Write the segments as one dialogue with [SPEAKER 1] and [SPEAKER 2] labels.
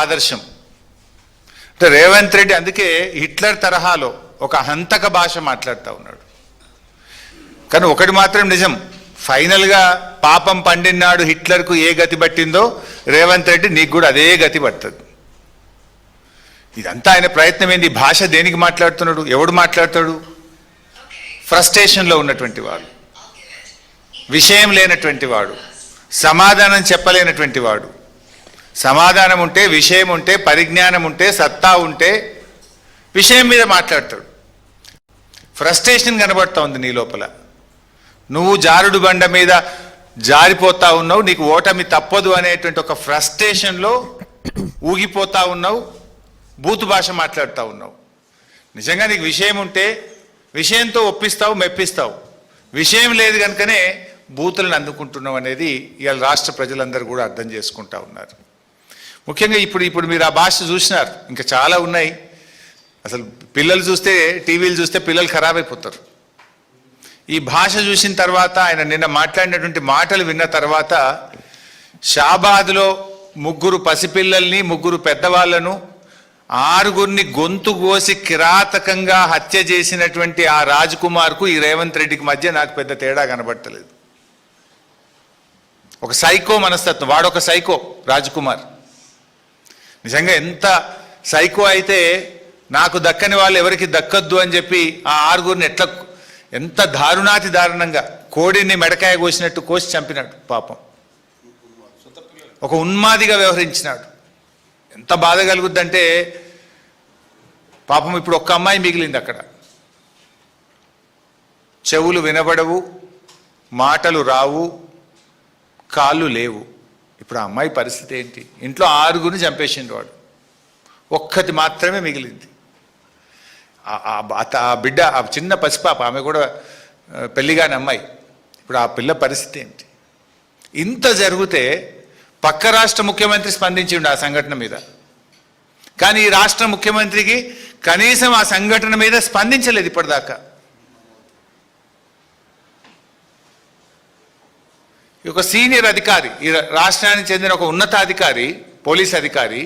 [SPEAKER 1] ఆదర్శం. అంటే రేవంత్ రెడ్డి అందుకే హిట్లర్ తరహాలో ఒక హంతక భాష మాట్లాడుతూ ఉన్నాడు. కానీ ఒకటి మాత్రం నిజం, ఫైనల్గా పాపం పండినాడు హిట్లర్కు ఏ గతి పట్టిందో రేవంత్ రెడ్డి నీకు కూడా అదే గతి పడుతుంది. ఇదంతా ఆయన ప్రయత్నం ఏంది? భాష దేనికి మాట్లాడుతున్నాడు? ఎవడు మాట్లాడతాడు? ఫ్రస్ట్రేషన్లో ఉన్నటువంటి వాడు, విషయం లేనటువంటి వాడు, సమాధానం చెప్పలేనటువంటి వాడు. సమాధానం ఉంటే, విషయం ఉంటే, పరిజ్ఞానం ఉంటే, సత్తా ఉంటే విషయం మీద మాట్లాడతాడు. ఫ్రస్ట్రేషన్ కనబడతా ఉంది నీ లోపల. నువ్వు జారుడు బండ మీద జారిపోతా ఉన్నావు, నీకు ఓటమి తప్పదు అనేటువంటి ఒక ఫ్రస్ట్రేషన్లో ఊగిపోతా ఉన్నావు, బూతు భాష మాట్లాడుతూ ఉన్నావు. నిజంగా నీకు విషయం ఉంటే విషయంతో ఒప్పిస్తావు, మెప్పిస్తావు. విషయం లేదు కనుకనే బూతులను అందుకుంటున్నావు అనేది ఇవాళ రాష్ట్ర ప్రజలందరూ కూడా అర్థం చేసుకుంటా ఉన్నారు. ముఖ్యంగా ఇప్పుడు మీరు ఆ భాష చూసినారు, ఇంకా చాలా ఉన్నాయి. అసలు పిల్లలు చూస్తే, టీవీలు చూస్తే పిల్లలు ఖరాబ్ అయిపోతారు. ఈ భాష చూసిన తర్వాత, ఆయన నిన్న మాట్లాడినటువంటి మాటలు విన్న తర్వాత, షాబాద్లో 3 పసిపిల్లల్ని 3 పెద్దవాళ్లను 6గురిని గొంతు కోసి కిరాతకంగా హత్య చేసినటువంటి ఆ రాజ్ కుమార్కు ఈ రేవంత్ రెడ్డికి మధ్య నాకు పెద్ద తేడా కనబడతలేదు. ఒక సైకో మనస్తత్వం, వాడొక సైకో రాజ్ కుమార్. నిజంగా ఎంత సైకో అయితే నాకు దక్కని వాళ్ళు ఎవరికి దక్కద్దు అని చెప్పి ఆ 6గురిని ఎంత దారుణాతి దారుణంగా కోడిని మెడకాయ కోసినట్టు కోసి చంపినాడు. పాపం ఒక ఉన్మాదిగా వ్యవహరించినాడు. ఎంత బాధ కలుగుద్దంటే, పాపం ఇప్పుడు ఒక్క అమ్మాయి మిగిలింది అక్కడ. చెవులు వినబడవు, మాటలు రావు, కాళ్ళు లేవు. ఇప్పుడు ఆ అమ్మాయి పరిస్థితి ఏంటి? ఇంట్లో 6గురిని చంపేసిండు వాడు, ఒక్కటి మాత్రమే మిగిలింది. ఆ బిడ్డ, ఆ చిన్న పసిపాప, ఆమె కూడా పెళ్లిగాని అమ్మాయి. ఇప్పుడు ఆ పిల్ల పరిస్థితి ఏంటి? ఇంత జరిగితే పక్క రాష్ట్ర ముఖ్యమంత్రి స్పందించిండు ఆ సంఘటన మీద. కానీ ఈ రాష్ట్ర ముఖ్యమంత్రికి కనీసం ఆ సంఘటన మీద స్పందించలేదు ఇప్పటిదాకా. ఒక సీనియర్ అధికారి, ఈ రాష్ట్రానికి చెందిన ఒక ఉన్నతాధికారి, పోలీస్ అధికారి,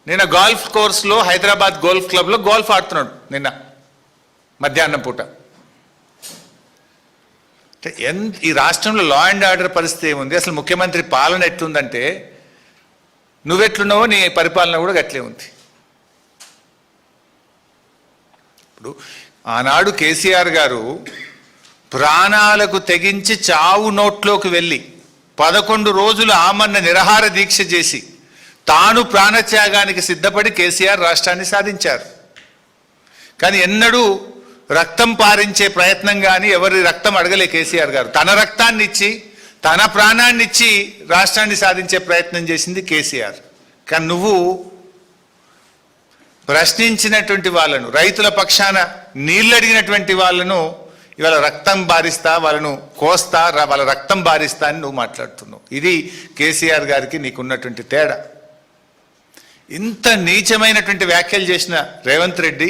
[SPEAKER 1] నిన్న గోల్ఫ్ కోర్స్లో హైదరాబాద్ గోల్ఫ్ క్లబ్లో గోల్ఫ్ ఆడుతున్నాడు నిన్న మధ్యాహ్నం పూట. ఈ రాష్ట్రంలో లా అండ్ ఆర్డర్ పరిస్థితి ఏముంది? అసలు ముఖ్యమంత్రి పాలన ఎట్లుందంటే, నువ్వెట్లున్నావో నీ పరిపాలన కూడా గట్లే ఉంది. ఇప్పుడు ఆనాడు కేసీఆర్ గారు ప్రాణాలకు తెగించి చావు నోట్లోకి వెళ్ళి 11 రోజులు ఆమరణ నిరాహార దీక్ష చేసి తాను ప్రాణత్యాగానికి సిద్ధపడి కేసీఆర్ రాష్ట్రాన్ని సాధించారు. కానీ ఎన్నడూ రక్తం పారించే ప్రయత్నం కానీ ఎవరి రక్తం అడగలే కేసీఆర్ గారు. తన రక్తాన్ని ఇచ్చి, తన ప్రాణాన్ని ఇచ్చి రాష్ట్రాన్ని సాధించే ప్రయత్నం చేసింది కేసీఆర్. కానీ నువ్వు ప్రశ్నించినటువంటి వాళ్ళను, రైతుల పక్షాన నీళ్ళు అడిగినటువంటి వాళ్ళను ఇవాళ రక్తం బారిస్తా, వాళ్ళను కోస్తా, వాళ్ళ రక్తం బారిస్తా అని నువ్వు మాట్లాడుతున్నావు. ఇది కేసీఆర్ గారికి నీకున్నటువంటి తేడా. ఇంత నీచమైనటువంటి వ్యాఖ్యలు చేసిన రేవంత్ రెడ్డి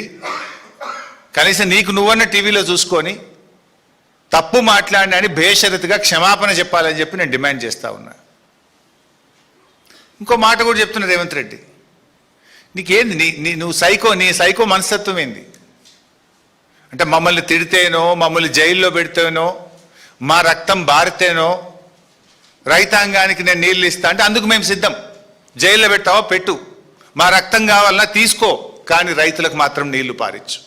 [SPEAKER 1] కనీసం నీకు నువ్వన్న టీవీలో చూసుకొని తప్పు మాట్లాడినా అని బేషరతుగా క్షమాపణ చెప్పాలని చెప్పి నేను డిమాండ్ చేస్తా ఉన్నా. ఇంకో మాట కూడా చెప్తున్నా రేవంత్ రెడ్డి, నీకేంది? నువ్వు సైకో, నీ సైకో మనస్తత్వం ఏంది? అంటే మమ్మల్ని తిడితేనో, మమ్మల్ని జైల్లో పెడితేనో, మా రక్తం బారితేనో రైతాంగానికి నేను నీళ్ళు ఇస్తా అంటే అందుకు మేము సిద్ధం. జైల్లో పెట్టావా పెట్టు, మా రక్తం కావాలన్నా తీసుకో, కానీ రైతులకు మాత్రం నీళ్లు పారించు.